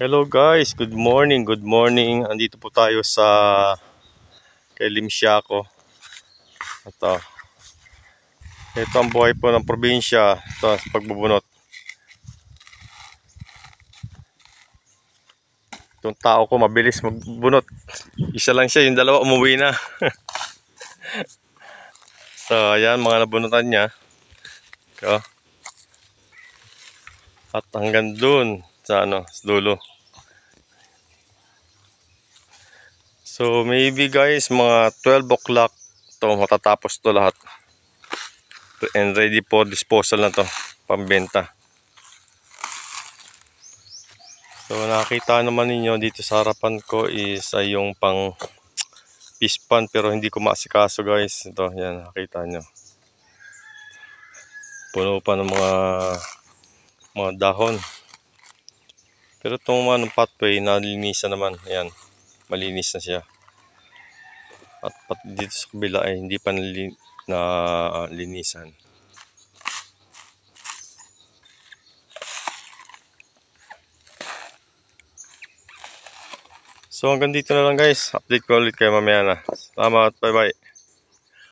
Hello guys, good morning, good morning. Andito po tayo sa kay Limsiaco. Ito ang buhay po ng probinsya. Ito sa pagbubunot. Itong tao ko mabilis magbunot. Isa lang siya, yung dalawa umuwi na. So ayan, mga nabunutan niya. So, at hanggang dun sa sa dulo. So maybe guys, mga 12 o'clock to matatapos to lahat. And ready for disposal na to, pambenta. So nakita naman ninyo dito sa harapan ko is ay yung pang pispan pero hindi ko maasikaso guys. Ito, yan, nakita nyo. Puno pa ng mga dahon. Pero itong pathway, nalinisan naman. Ayan, malinis na siya. At pati dito sa kabila ay hindi pa nalinisan. So hanggang dito na lang guys. Update ko ulit kayo mamaya na. Salamat, bye bye.